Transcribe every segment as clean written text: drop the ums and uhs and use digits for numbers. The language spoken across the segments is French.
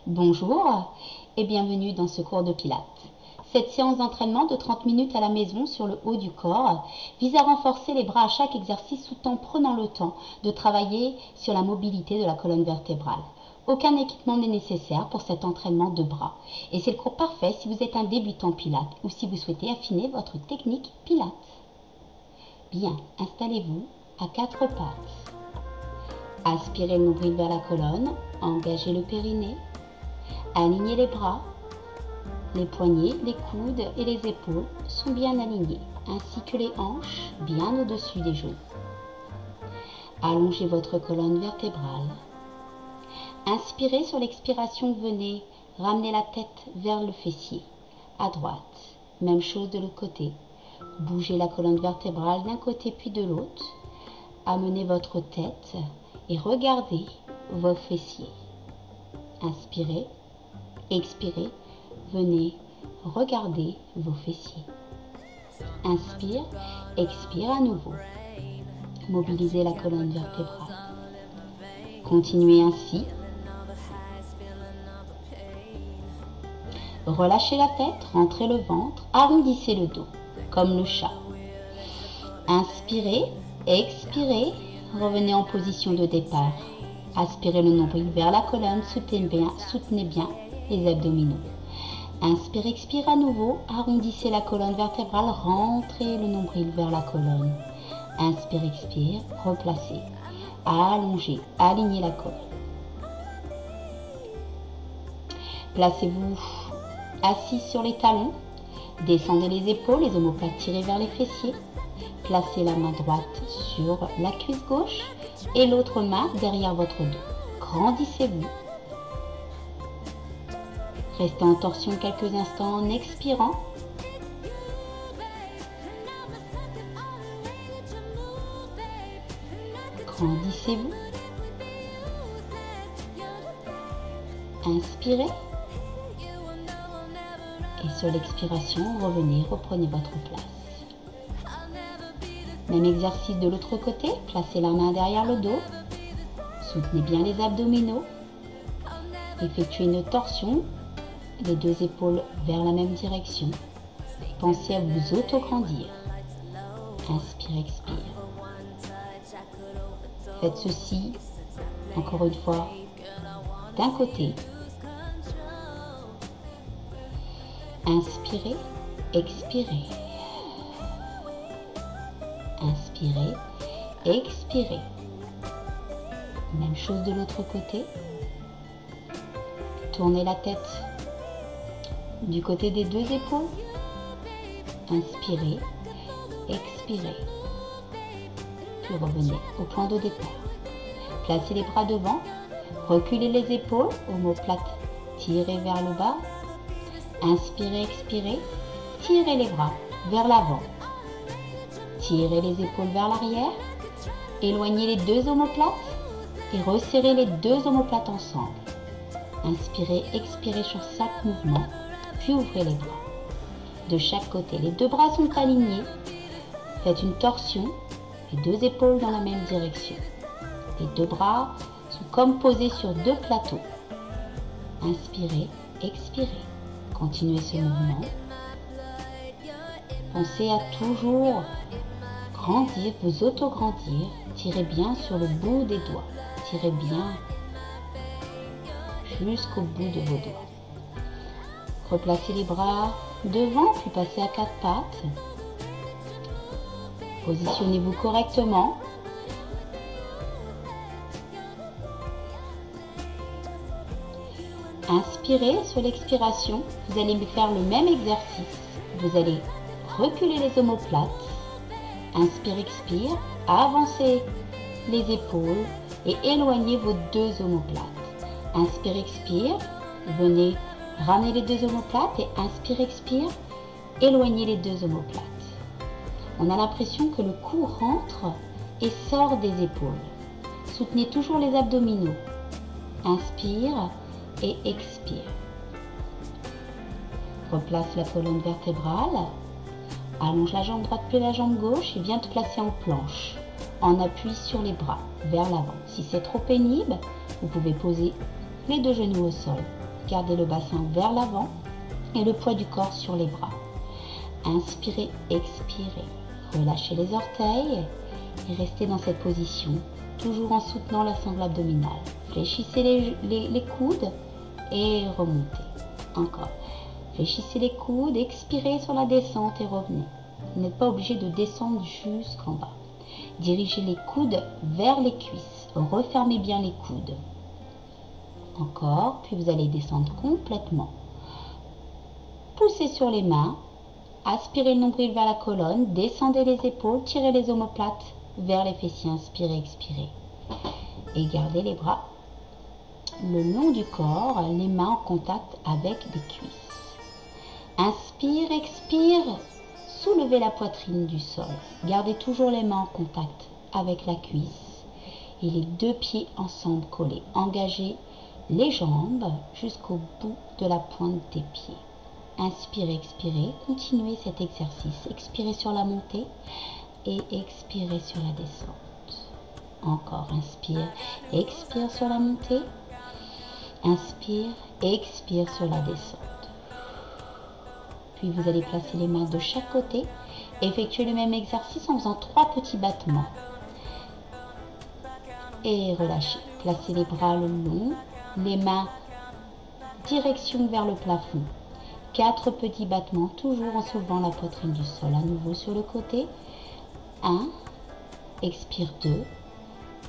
Bonjour et bienvenue dans ce cours de Pilates. Cette séance d'entraînement de 30 minutes à la maison sur le haut du corps vise à renforcer les bras à chaque exercice tout en prenant le temps de travailler sur la mobilité de la colonne vertébrale. Aucun équipement n'est nécessaire pour cet entraînement de bras et c'est le cours parfait si vous êtes un débutant Pilates ou si vous souhaitez affiner votre technique Pilates. Bien, installez-vous à quatre pattes. Aspirez le nombril vers la colonne, engagez le périnée. Alignez les bras, les poignets, les coudes et les épaules sont bien alignés, ainsi que les hanches bien au-dessus des genoux. Allongez votre colonne vertébrale. Inspirez sur l'expiration, venez ramener la tête vers le fessier, à droite. Même chose de l'autre côté. Bougez la colonne vertébrale d'un côté puis de l'autre. Amenez votre tête et regardez vos fessiers. Inspirez. Expirez, venez regarder vos fessiers. Inspire, expire à nouveau. Mobilisez la colonne vertébrale. Continuez ainsi. Relâchez la tête, rentrez le ventre, arrondissez le dos, comme le chat. Inspirez, expirez, revenez en position de départ. Aspirez le nombril vers la colonne, soutenez bien les abdominaux. Inspire, expire à nouveau, arrondissez la colonne vertébrale, rentrez le nombril vers la colonne. Inspire, expire, replacez, allongez, alignez la colonne. Placez-vous assis sur les talons, descendez les épaules, les omoplates tirées vers les fessiers. Placez la main droite sur la cuisse gauche et l'autre main derrière votre dos. Grandissez-vous. Restez en torsion quelques instants en expirant. Grandissez-vous. Inspirez. Et sur l'expiration, revenez, reprenez votre place. Même exercice de l'autre côté. Placez la main derrière le dos. Soutenez bien les abdominaux. Effectuez une torsion. Les deux épaules vers la même direction. Pensez à vous auto-grandir. Inspire, expire. Faites ceci, encore une fois, d'un côté. Inspirez, expirez. Inspirez, expirez. Même chose de l'autre côté. Tournez la tête du côté des deux épaules. Inspirez, expirez. Puis revenez au point de départ. Placez les bras devant. Reculez les épaules, omoplate tirez vers le bas. Inspirez, expirez. Tirez les bras vers l'avant. Tirez les épaules vers l'arrière. Éloignez les deux omoplates et resserrez les deux omoplates ensemble. Inspirez, expirez sur chaque mouvement. Puis ouvrez les bras. De chaque côté, les deux bras sont alignés. Faites une torsion, les deux épaules dans la même direction. Les deux bras sont comme posés sur deux plateaux. Inspirez, expirez. Continuez ce mouvement. Pensez à toujours grandir, vous auto-grandir. Tirez bien sur le bout des doigts. Tirez bien jusqu'au bout de vos doigts. Replacez les bras devant, puis passez à quatre pattes. Positionnez-vous correctement. Inspirez, sur l'expiration, vous allez faire le même exercice. Vous allez reculer les omoplates. Inspire, expire, avancez les épaules et éloignez vos deux omoplates. Inspire, expire, venez ramenez les deux omoplates et inspire, expire, éloignez les deux omoplates. On a l'impression que le cou rentre et sort des épaules. Soutenez toujours les abdominaux. Inspire et expire. Replace la colonne vertébrale. Allonge la jambe droite puis la jambe gauche et viens te placer en planche, en appui sur les bras, vers l'avant. Si c'est trop pénible, vous pouvez poser les deux genoux au sol Gardez le bassin vers l'avant et le poids du corps sur les bras. Inspirez, expirez. Relâchez les orteils et restez dans cette position, toujours en soutenant la sangle abdominale. Fléchissez les coudes et remontez. Encore. Fléchissez les coudes, expirez sur la descente et revenez. Vous n'êtes pas obligé de descendre jusqu'en bas. Dirigez les coudes vers les cuisses. Refermez bien les coudes. Encore, puis vous allez descendre complètement. Poussez sur les mains. Aspirez le nombril vers la colonne. Descendez les épaules. Tirez les omoplates vers les fessiers. Inspirez, expirez. Et gardez les bras le long du corps, les mains en contact avec les cuisses. Inspire, expire. Soulevez la poitrine du sol. Gardez toujours les mains en contact avec la cuisse et les deux pieds ensemble collés. Engagez les jambes jusqu'au bout de la pointe des pieds. Inspirez, expirez. Continuez cet exercice. Expirez sur la montée et expirez sur la descente. Encore, inspire, expire sur la montée. Inspire, expire sur la descente. Puis vous allez placer les mains de chaque côté et effectuer le même exercice en faisant 3 petits battements. Et relâchez. Placez les bras le long, les mains direction vers le plafond. 4 petits battements, toujours en soulevant la poitrine du sol. À nouveau sur le côté. 1, expire 2,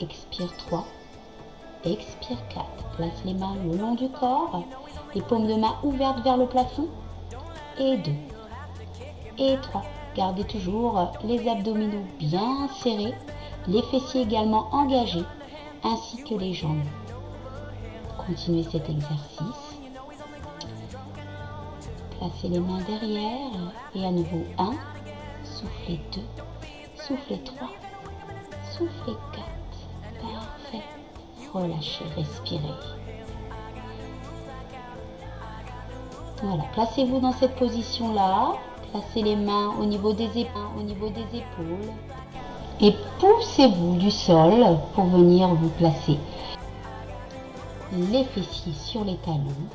expire 3, expire 4. Place les mains le long du corps, les paumes de main ouvertes vers le plafond. Et 2, et 3. Gardez toujours les abdominaux bien serrés, les fessiers également engagés, ainsi que les jambes. Continuez cet exercice. Placez les mains derrière et à nouveau 1, soufflez 2, soufflez 3, soufflez 4. Parfait. Relâchez, respirez. Voilà, placez-vous dans cette position-là. Placez les mains au niveau des épaules. Et poussez-vous du sol pour venir vous placer les fessiers sur les talons.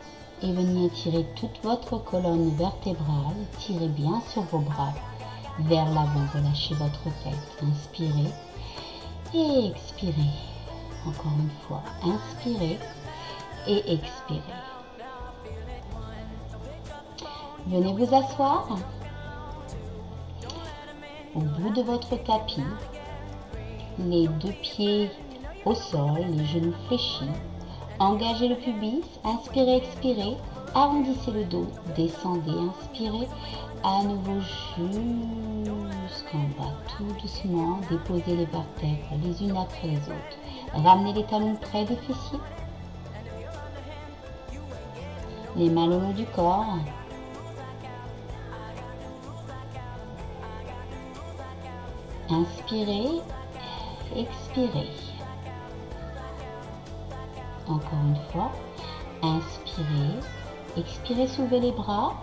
Et venir tirer toute votre colonne vertébrale. Tirez bien sur vos bras vers l'avant. Relâchez votre tête. Inspirez et expirez. Encore une fois. Inspirez et expirez. Venez vous asseoir au bout de votre tapis, les 2 pieds au sol, les genoux fléchis. Engagez le pubis, inspirez, expirez, arrondissez le dos, descendez, inspirez, à nouveau jusqu'en bas, tout doucement, déposez les vertèbres les unes après les autres. Ramenez les talons près des fessiers, les mains le long du corps. Inspirez, expirez. Encore une fois, inspirez, expirez, soulevez les bras,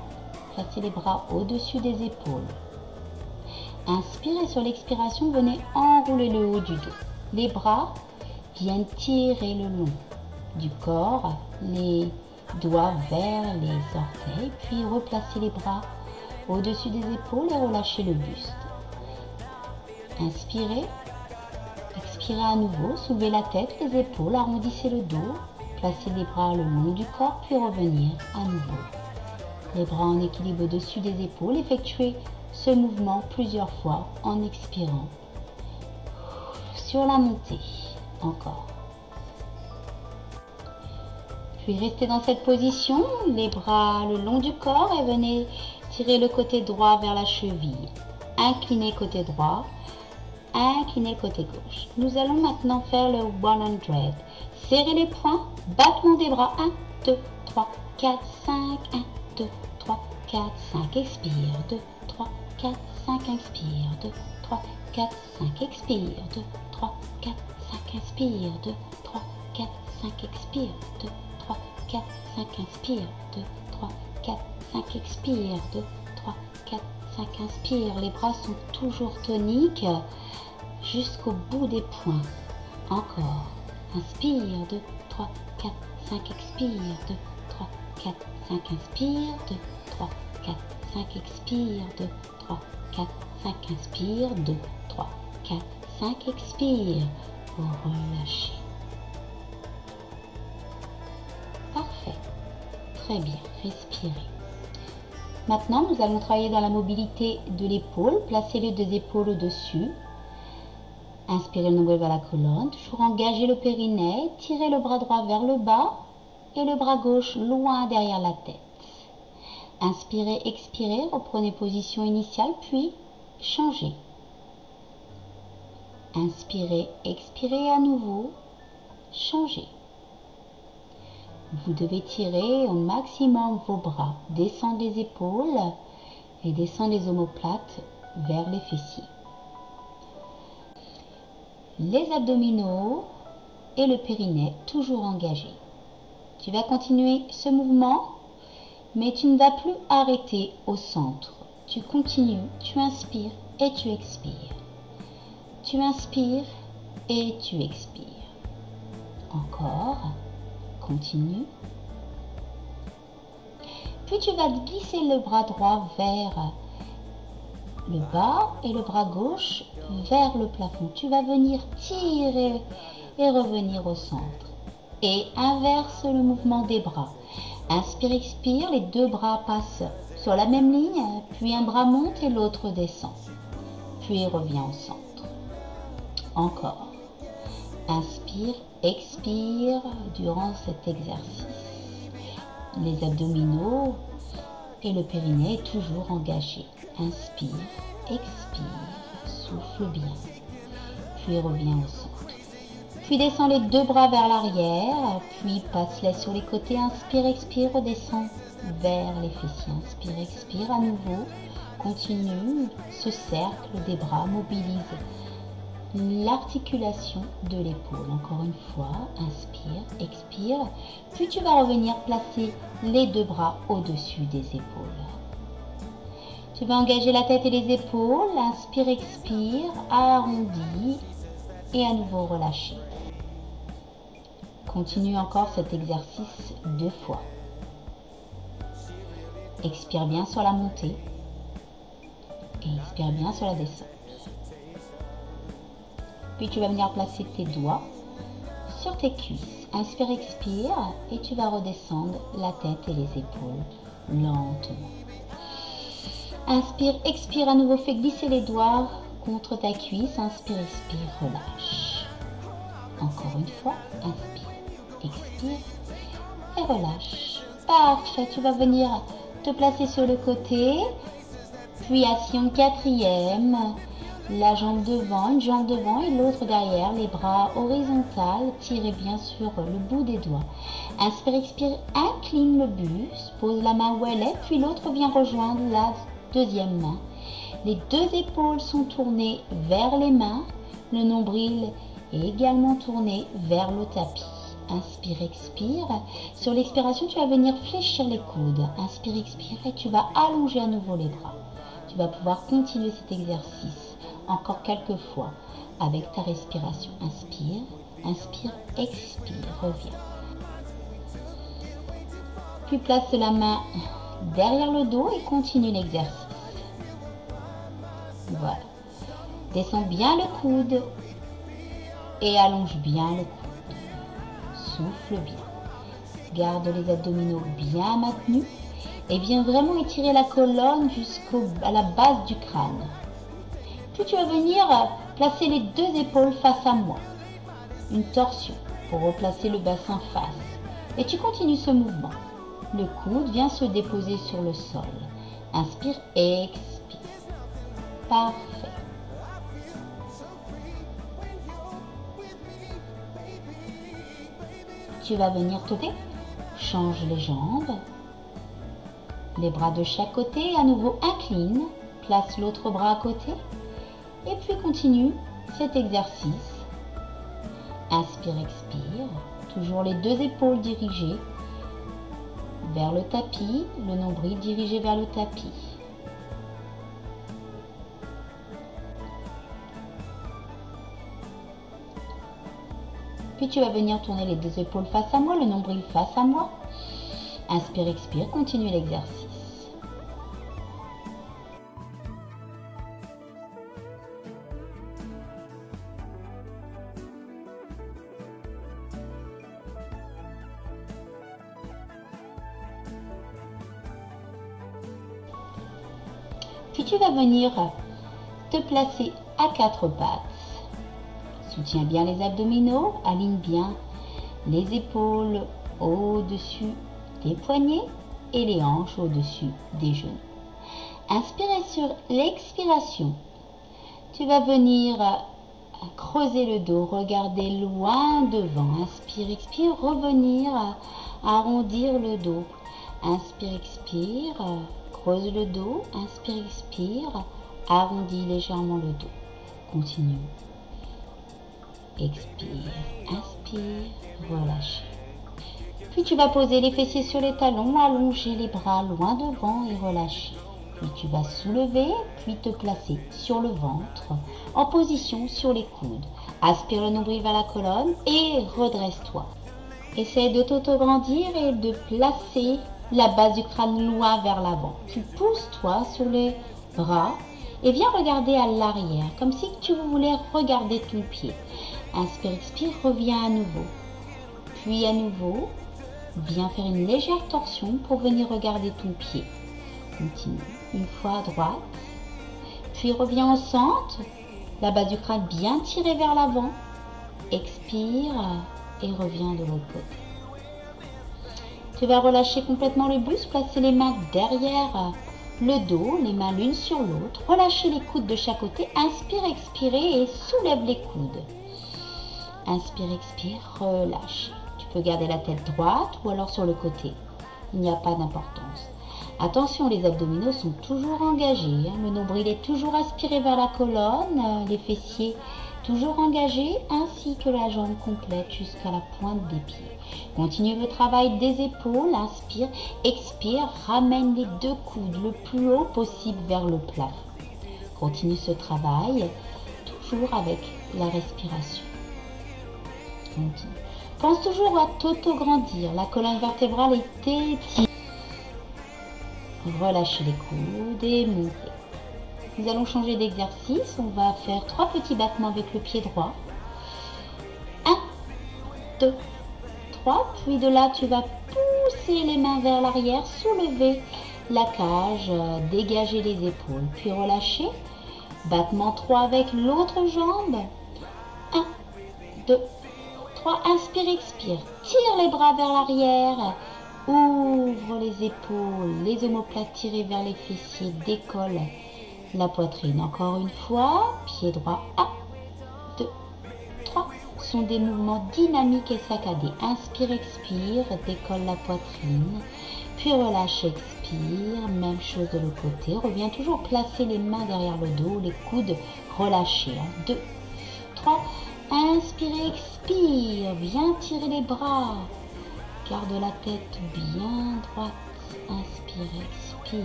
placez les bras au-dessus des épaules. Inspirez, sur l'expiration, venez enrouler le haut du dos. Les bras viennent tirer le long du corps, les doigts vers les orteils, puis replacez les bras au-dessus des épaules et relâchez le buste. Inspirez, expirez à nouveau, soulevez la tête, les épaules, arrondissez le dos, placez les bras le long du corps, puis revenir à nouveau. Les bras en équilibre au-dessus des épaules, effectuez ce mouvement plusieurs fois en expirant. Sur la montée, encore. Puis restez dans cette position, les bras le long du corps et venez tirer le côté droit vers la cheville. Inclinez côté droit. Inclinez côté gauche. Nous allons maintenant faire le 100. Serrez les poings, battement des bras. 1, 2, 3, 4, 5. 1, 2, 3, 4, 5. Expire. 2, 3, 4, 5. Inspire. 2, 3, 4, 5. Expire. 2, 3, 4, 5. Inspire. 2, 3, 4, 5. Expire. 2, 3, 4, 5. Inspire. 2, 3, 4, 5. Expire. 2, 3, 4, 5. Inspire. Les bras sont toujours toniques jusqu'au bout des poings. Encore. Inspire. 2, 3, 4, 5. Expire. 2, 3, 4, 5, inspire, 2, 3, 4, 5, expire, 2, 3, 4, 5, inspire, 2, 3, 4, 5, expire, pour relâcher. Parfait. Très bien, respirez. Maintenant, nous allons travailler dans la mobilité de l'épaule. Placez les deux épaules au-dessus. Inspirez le nombril vers la colonne. Toujours engagez le périnée. Tirez le bras droit vers le bas et le bras gauche loin derrière la tête. Inspirez, expirez. Reprenez position initiale, puis changez. Inspirez, expirez à nouveau. Changez. Vous devez tirer au maximum vos bras. Descendez les épaules et descendez les omoplates vers les fessiers. Les abdominaux et le périnée toujours engagés. Tu vas continuer ce mouvement, mais tu ne vas plus arrêter au centre. Tu continues, tu inspires et tu expires. Tu inspires et tu expires. Encore. Continue. Puis tu vas glisser le bras droit vers le bas et le bras gauche vers le plafond. Tu vas venir tirer et revenir au centre. Et inverse le mouvement des bras. Inspire, expire, les deux bras passent sur la même ligne, puis un bras monte et l'autre descend. Puis revient au centre. Encore. Inspire, expire durant cet exercice. Les abdominaux et le périnée est toujours engagé. Inspire, expire, souffle bien. Puis reviens au centre. Puis descends les deux bras vers l'arrière, puis passe-les sur les côtés. Inspire, expire, redescends vers les fessiers. Inspire, expire à nouveau. Continue ce cercle des bras, mobilise l'articulation de l'épaule. Encore une fois, inspire, expire, puis tu vas revenir placer les deux bras au-dessus des épaules. Tu vas engager la tête et les épaules, inspire, expire, arrondi et à nouveau relâcher. Continue encore cet exercice 2 fois. Expire bien sur la montée et expire bien sur la descente. Puis tu vas venir placer tes doigts sur tes cuisses. Inspire, expire et tu vas redescendre la tête et les épaules lentement. Inspire, expire à nouveau, fais glisser les doigts contre ta cuisse. Inspire, expire, relâche. Encore une fois, inspire, expire et relâche. Parfait, tu vas venir te placer sur le côté, puis assis en quatrième. La jambe devant, une jambe devant et l'autre derrière, les bras horizontaux, tirez bien sur le bout des doigts. Inspire, expire, incline le buste, pose la main où elle est, puis l'autre vient rejoindre la deuxième main. Les deux épaules sont tournées vers les mains, le nombril est également tourné vers le tapis. Inspire, expire. Sur l'expiration, tu vas venir fléchir les coudes. Inspire, expire et tu vas allonger à nouveau les bras. Tu vas pouvoir continuer cet exercice encore quelques fois avec ta respiration. Inspire, inspire, expire, reviens. Puis place la main derrière le dos et continue l'exercice. Voilà. Descends bien le coude et allonge bien le coude. Souffle bien. Garde les abdominaux bien maintenus et viens vraiment étirer la colonne jusqu'à la base du crâne. Puis tu vas venir placer les deux épaules face à moi. Une torsion pour replacer le bassin face. Et tu continues ce mouvement. Le coude vient se déposer sur le sol. Inspire, expire. Parfait. Tu vas venir tourner. Change les jambes. Les bras de chaque côté. À nouveau, incline. Place l'autre bras à côté. Et puis continue cet exercice. Inspire, expire. Toujours les deux épaules dirigées vers le tapis, le nombril dirigé vers le tapis. Puis tu vas venir tourner les deux épaules face à moi, le nombril face à moi. Inspire, expire, continue l'exercice. Puis tu vas venir te placer à quatre pattes. Soutiens bien les abdominaux, aligne bien les épaules au-dessus des poignets et les hanches au-dessus des genoux. Inspirez sur l'expiration. Tu vas venir creuser le dos, regarder loin devant. Inspire, expire, revenir arrondir le dos. Inspire, expire, creuse le dos. Inspire, expire, arrondis légèrement le dos. Continue. Expire, inspire, relâche. Puis tu vas poser les fessiers sur les talons, allonger les bras loin devant et relâcher. Puis tu vas soulever, puis te placer sur le ventre, en position sur les coudes. Aspire le nombril vers la colonne et redresse-toi. Essaye de t'autograndir et de placer la base du crâne loin vers l'avant. Puis pousse-toi sur les bras et viens regarder à l'arrière, comme si tu voulais regarder ton pied. Inspire, expire, reviens à nouveau. Puis à nouveau, viens faire une légère torsion pour venir regarder ton pied. Continue. Une fois à droite. Puis reviens au centre. La base du crâne bien tirée vers l'avant. Expire et reviens de l'autre côté. Tu vas relâcher complètement le buste, placer les mains derrière le dos, les mains l'une sur l'autre. Relâchez les coudes de chaque côté. Inspire, expirez et soulève les coudes. Inspire, expire, relâche. Tu peux garder la tête droite ou alors sur le côté. Il n'y a pas d'importance. Attention, les abdominaux sont toujours engagés. Le nombril est toujours aspiré vers la colonne. Les fessiers toujours engagés, ainsi que la jambe complète jusqu'à la pointe des pieds. Continue le travail des épaules. Inspire, expire, ramène les deux coudes le plus haut possible vers le plafond. Continue ce travail, toujours avec la respiration. Continue. Pense toujours à t'auto-grandir. La colonne vertébrale est étirée. Relâchez les coudes et montez. Nous allons changer d'exercice. On va faire 3 petits battements avec le pied droit. 1, 2, 3. Puis de là, tu vas pousser les mains vers l'arrière, soulever la cage, dégager les épaules. Puis relâcher. Battement 3 avec l'autre jambe. 1, 2, 3. Inspire, expire. Tire les bras vers l'arrière. Ouvre les épaules, les omoplates tirées vers les fessiers, décolle la poitrine. Encore une fois, pied droit, 1, 2, 3. Ce sont des mouvements dynamiques et saccadés. Inspire, expire, décolle la poitrine, puis relâche, expire. Même chose de l'autre côté. Reviens toujours placer les mains derrière le dos, les coudes relâchés. 2, 3. Inspire, expire. Viens tirer les bras. Garde la tête bien droite. Inspire, expire,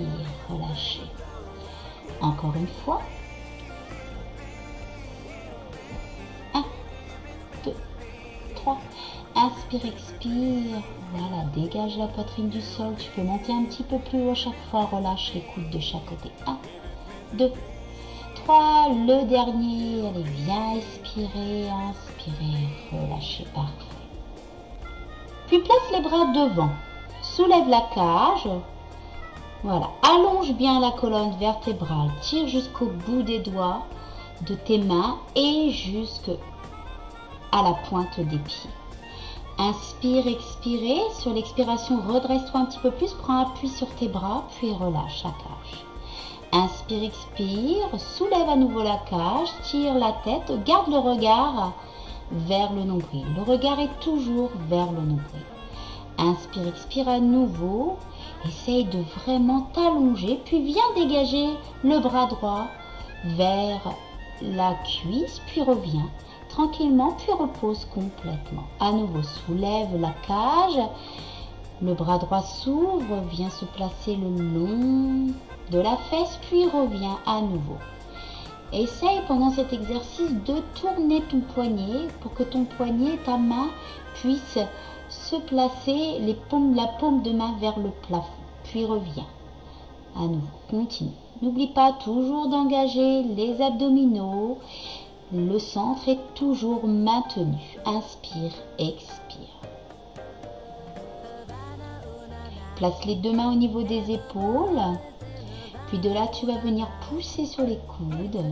relâchez. Encore une fois. 1, 2, 3. Inspire, expire. Voilà, dégage la poitrine du sol. Tu peux monter un petit peu plus haut chaque fois. Relâche les coudes de chaque côté. 1, 2, 3. Le dernier. Allez, viens expirer. Inspirez, relâchez. Parfait. Puis place les bras devant. Soulève la cage. Voilà. Allonge bien la colonne vertébrale. Tire jusqu'au bout des doigts de tes mains et jusqu'à la pointe des pieds. Inspire, expire. Sur l'expiration, redresse-toi un petit peu plus. Prends appui sur tes bras, puis relâche la cage. Inspire, expire. Soulève à nouveau la cage. Tire la tête. Garde le regard vers le nombril. Le regard est toujours vers le nombril. Inspire, expire à nouveau. Essaye de vraiment t'allonger. Puis viens dégager le bras droit vers la cuisse. Puis reviens tranquillement. Puis repose complètement. À nouveau, soulève la cage. Le bras droit s'ouvre. Vient se placer le long de la fesse. Puis reviens à nouveau. Essaye pendant cet exercice de tourner ton poignet pour que ton poignet, ta main, puisse se placer la paume de main vers le plafond. Puis reviens. À nouveau, continue. N'oublie pas toujours d'engager les abdominaux. Le centre est toujours maintenu. Inspire, expire. Place les deux mains au niveau des épaules. Puis de là, tu vas venir pousser sur les coudes.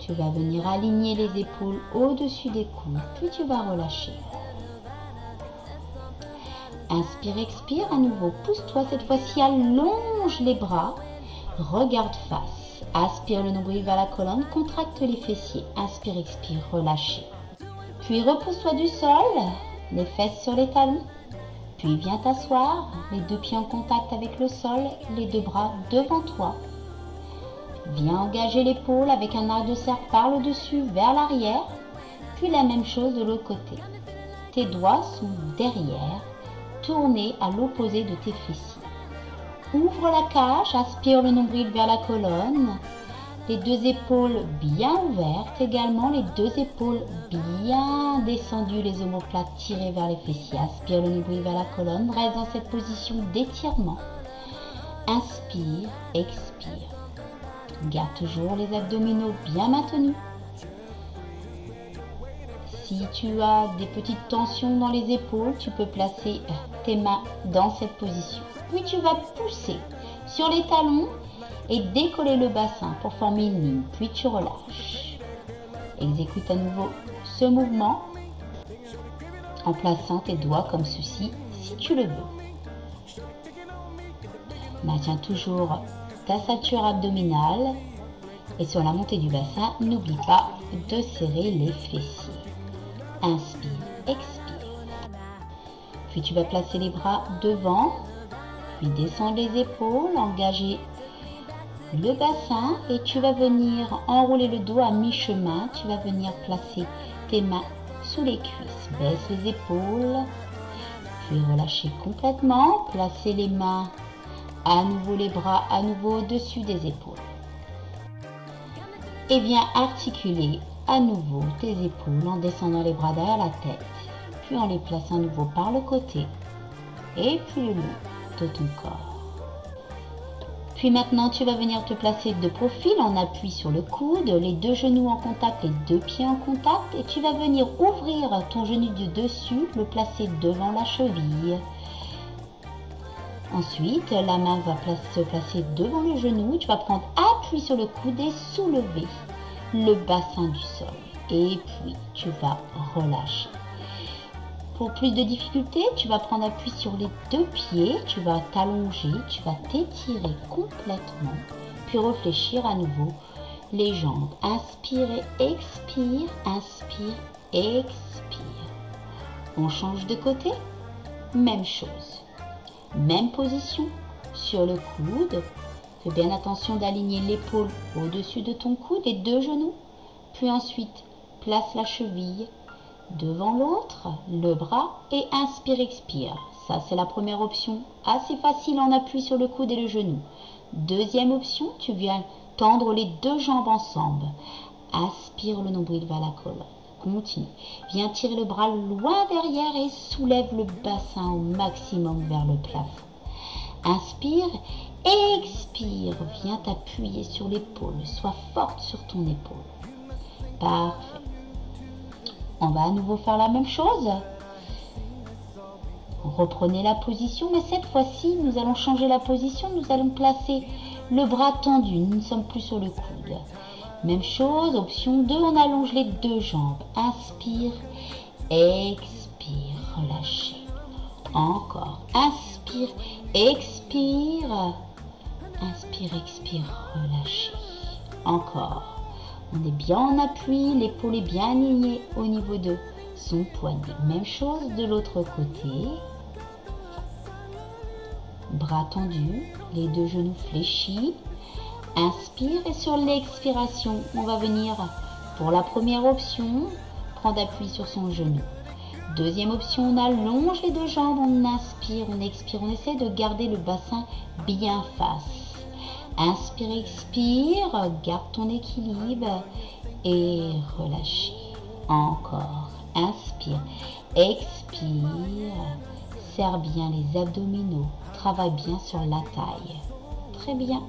Tu vas venir aligner les épaules au-dessus des coudes. Puis tu vas relâcher. Inspire, expire. À nouveau, pousse-toi. Cette fois-ci, allonge les bras. Regarde face. Aspire le nombril vers la colonne. Contracte les fessiers. Inspire, expire. Relâchez. Puis repousse-toi du sol. Les fesses sur les talons. Puis viens t'asseoir, les deux pieds en contact avec le sol, les deux bras devant toi. Viens engager l'épaule avec un arc de cercle par le dessus vers l'arrière, puis la même chose de l'autre côté. Tes doigts sont derrière, tournés à l'opposé de tes fessiers. Ouvre la cage, aspire le nombril vers la colonne, les deux épaules bien ouvertes, également les deux épaules bien descendues, les omoplates tirées vers les fessiers. Aspire le nombril vers la colonne, reste dans cette position d'étirement. Inspire, expire. Garde toujours les abdominaux bien maintenus. Si tu as des petites tensions dans les épaules, tu peux placer tes mains dans cette position. Puis tu vas pousser sur les talons et décoller le bassin pour former une ligne. Puis tu relâches. Exécute à nouveau ce mouvement en plaçant tes doigts comme ceci si tu le veux. Maintiens toujours ta ceinture abdominale et sur la montée du bassin, n'oublie pas de serrer les fessiers. Inspire, expire. Puis tu vas placer les bras devant, puis descendre les épaules, engager le bassin et tu vas venir enrouler le dos à mi-chemin. Tu vas venir placer tes mains sous les cuisses. Baisse les épaules, puis relâcher complètement. Placer les mains, à nouveau les bras, à nouveau au-dessus des épaules. Et viens articuler à nouveau tes épaules en descendant les bras derrière la tête, puis en les plaçant à nouveau par le côté et puis le long de ton corps. Puis maintenant, tu vas venir te placer de profil en appui sur le coude, les deux genoux en contact, les deux pieds en contact. Et tu vas venir ouvrir ton genou du dessus, le placer devant la cheville. Ensuite, la main va se placer devant le genou. Tu vas prendre appui sur le coude et soulever le bassin du sol. Et puis, tu vas relâcher. Pour plus de difficulté, tu vas prendre appui sur les deux pieds, tu vas t'allonger, tu vas t'étirer complètement, puis réfléchir à nouveau les jambes. Inspire et expire, inspire, expire. On change de côté, même chose. Même position sur le coude. Fais bien attention d'aligner l'épaule au-dessus de ton coude, les deux genoux. Puis ensuite, place la cheville devant l'autre, le bras et inspire, expire. Ça, c'est la première option. Assez facile en appui sur le coude et le genou. Deuxième option, tu viens tendre les deux jambes ensemble. Aspire le nombril vers la colonne. Continue. Viens tirer le bras loin derrière et soulève le bassin au maximum vers le plafond. Inspire, expire. Viens t'appuyer sur l'épaule. Sois forte sur ton épaule. Parfait. On va à nouveau faire la même chose. Reprenez la position, mais cette fois-ci, nous allons changer la position. Nous allons placer le bras tendu. Nous ne sommes plus sur le coude. Même chose, option 2, on allonge les deux jambes. Inspire, expire, relâchez. Encore. Inspire, expire. Inspire, expire, relâchez. Encore. On est bien en appui, l'épaule est bien alignée au niveau de son poignet. Même chose de l'autre côté. Bras tendus, les deux genoux fléchis. Inspire et sur l'expiration, on va venir pour la première option, prendre appui sur son genou. Deuxième option, on allonge les deux jambes, on inspire, on expire, on essaie de garder le bassin bien face. Inspire, expire, garde ton équilibre et relâchez. Encore. Inspire. Expire. Serre bien les abdominaux. Travaille bien sur la taille. Très bien.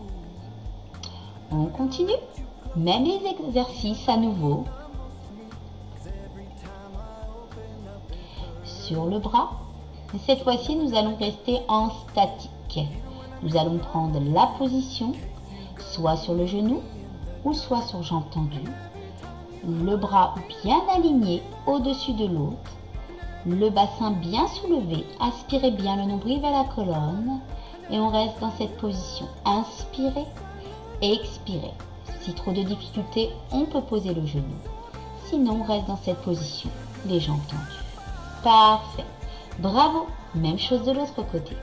On continue. Même les exercices à nouveau. Sur le bras. Cette fois-ci, nous allons rester en statique. Nous allons prendre la position, soit sur le genou ou soit sur jambes tendues. Le bras bien aligné au-dessus de l'autre. Le bassin bien soulevé. Inspirez bien le nombril vers la colonne. Et on reste dans cette position. Inspirez, expirez. Si trop de difficultés, on peut poser le genou. Sinon, on reste dans cette position, les jambes tendues. Parfait. Bravo. Même chose de l'autre côté.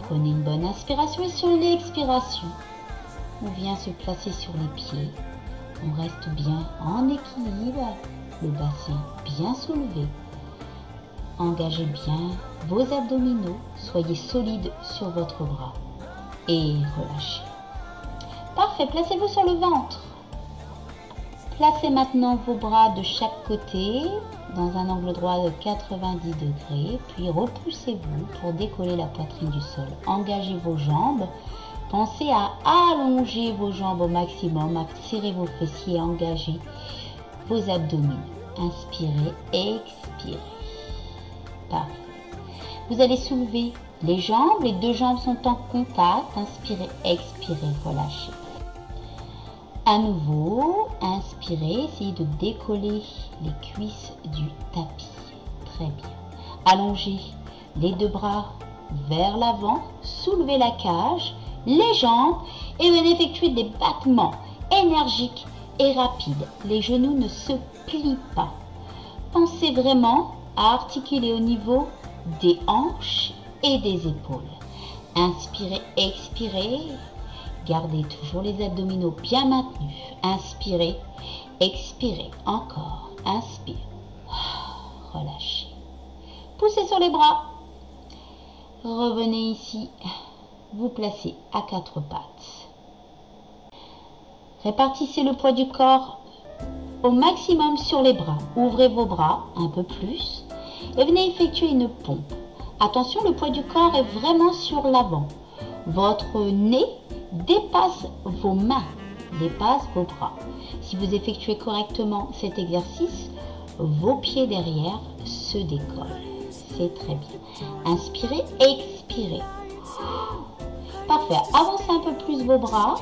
Prenez une bonne inspiration et sur l'expiration, on vient se placer sur les pieds. On reste bien en équilibre, le bassin bien soulevé. Engagez bien vos abdominaux, soyez solide sur votre bras et relâchez. Parfait, placez-vous sur le ventre. Placez maintenant vos bras de chaque côté dans un angle droit de 90 degrés, puis repoussez-vous pour décoller la poitrine du sol. Engagez vos jambes. Pensez à allonger vos jambes au maximum, à serrer vos fessiers, engagez vos abdominaux. Inspirez, expirez. Parfait. Vous allez soulever les jambes, les deux jambes sont en contact. Inspirez, expirez, relâchez. À nouveau, inspirez, essayez de décoller les cuisses du tapis. Très bien. Allongez les deux bras vers l'avant, soulevez la cage, les jambes et venez effectuer des battements énergiques et rapides. Les genoux ne se plient pas. Pensez vraiment à articuler au niveau des hanches et des épaules. Inspirez, expirez. Gardez toujours les abdominaux bien maintenus. Inspirez, expirez. Encore. Inspire. Relâchez. Poussez sur les bras. Revenez ici. Vous placez à quatre pattes. Répartissez le poids du corps au maximum sur les bras. Ouvrez vos bras un peu plus et venez effectuer une pompe. Attention, le poids du corps est vraiment sur l'avant. Votre nez dépasse vos mains, dépasse vos bras. Si vous effectuez correctement cet exercice, vos pieds derrière se décollent. C'est très bien. Inspirez, expirez. Parfait. Avancez un peu plus vos bras.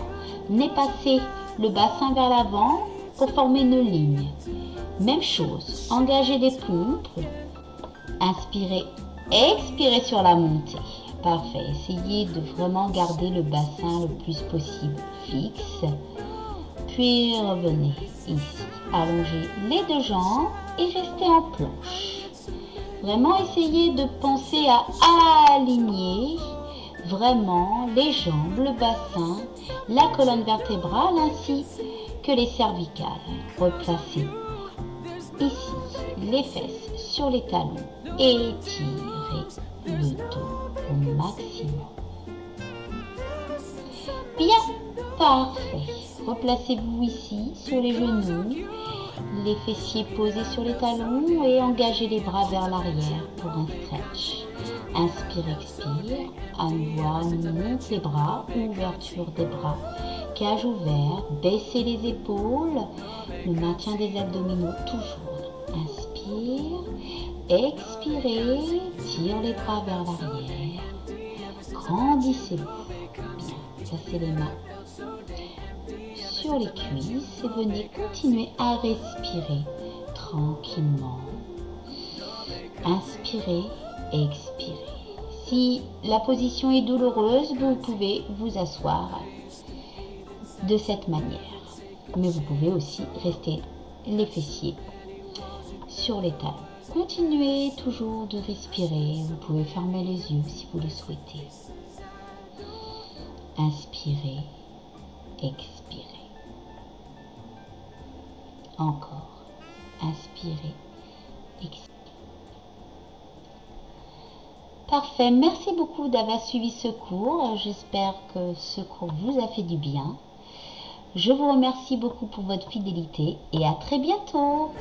Venez passer le bassin vers l'avant pour former une ligne. Même chose. Engagez les pompes. Inspirez, expirez sur la montée. Parfait. Essayez de vraiment garder le bassin le plus possible fixe. Puis revenez ici. Allongez les deux jambes et restez en planche. Vraiment essayez de penser à aligner vraiment les jambes, le bassin, la colonne vertébrale ainsi que les cervicales. Replacez ici les fesses sur les talons et étirez le dos au maximum. Bien, parfait. Replacez-vous ici sur les genoux, les fessiers posés sur les talons et engagez les bras vers l'arrière pour un stretch. Inspire, expire. À nouveau, monte les bras, ouverture des bras, cage ouverte, baissez les épaules, le maintien des abdominaux toujours. Inspire, expirez, tire les bras vers l'arrière, grandissez-vous. Bien, placez les mains sur les cuisses et venez continuer à respirer tranquillement. Inspirez, expirez. Si la position est douloureuse, vous pouvez vous asseoir de cette manière. Mais vous pouvez aussi rester les fessiers sur les talons. Continuez toujours de respirer. Vous pouvez fermer les yeux si vous le souhaitez. Inspirez, expirez. Encore. Inspirez, expirez. Parfait. Merci beaucoup d'avoir suivi ce cours. J'espère que ce cours vous a fait du bien. Je vous remercie beaucoup pour votre fidélité et à très bientôt.